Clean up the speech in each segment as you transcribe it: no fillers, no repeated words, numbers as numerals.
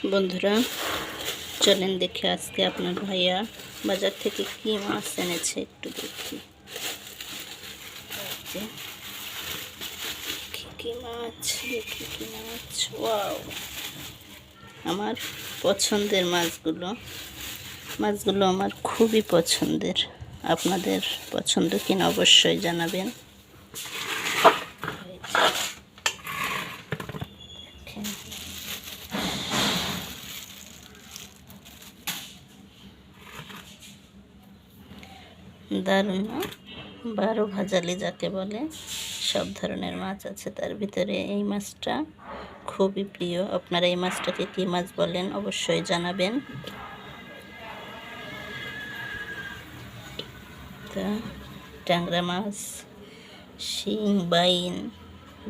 বন্ধুরা চলেন দেখে আজকে আপনার ভাইয়া বাজার থেকে কি মাছ এনেছে একটু দেখি। কি মাছ দেখি, কি মাছ। ওয়াও, আমার পছন্দের মাছগুলো আমার খুবই পছন্দের। আপনাদের পছন্দ কিনা অবশ্যই জানাবেন। দারুণ, 12 ভাজালি যাকে বলে, সব ধরনের মাছ আছে তার ভিতরে এই মাছটা খুবই প্রিয়। আপনারা এই মাছটাকে কী মাছ বলেন অবশ্যই জানাবেন। তা ট্যাংরা মাছ, শিং, বাইন,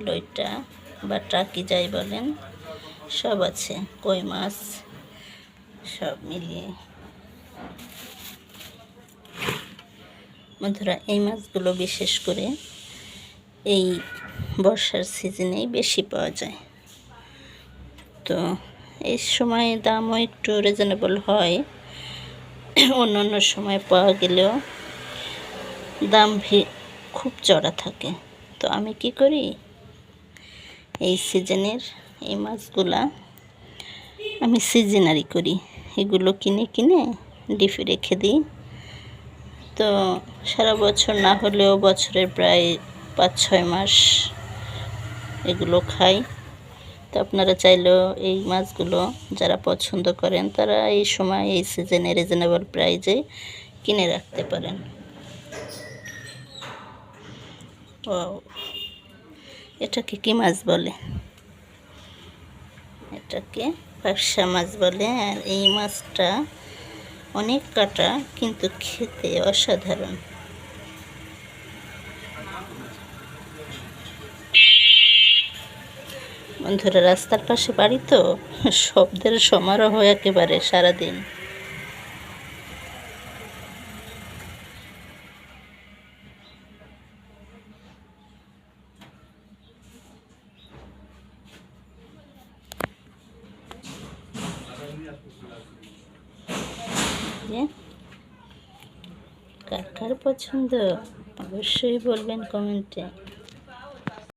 লইটা বা টাকি যাই বলেন, সব আছে। কই মাছ, সব মিলিয়ে। বন্ধুরা এই মাছগুলো বিশেষ করে এই বর্ষার সিজনেই বেশি পাওয়া যায়। তো এই সময় দামও একটু রিজনেবল হয়, অন্য অন্য সময় পাওয়া গেলেও দাম খুব চড়া থাকে। তো আমি কি করি, এই সিজনের এই মাছগুলা আমি সিজনারি করি। এগুলো কিনে ডিপে রেখে দিই। তো সারা বছর না হলেও বছরের প্রায় 5-6 মাস এগুলো খাই। তো আপনারা চাইলেও এই মাছগুলো যারা পছন্দ করেন তারা এই সময় এই সিজনে রিজনেবল প্রাইজে কিনে রাখতে পারেন। এটাকে কি মাছ বলে? এটাকে পার্শা মাছ বলে। আর এই মাছটা অনেক কাটা, কিন্তু খেতে অসাধারণ। বন্ধুরা রাস্তার পাশে বাড়ি তো, শব্দের সমারোহ একেবারে সারাদিন। কার কার পছন্দ অবশ্যই বলবেন কমেন্টে।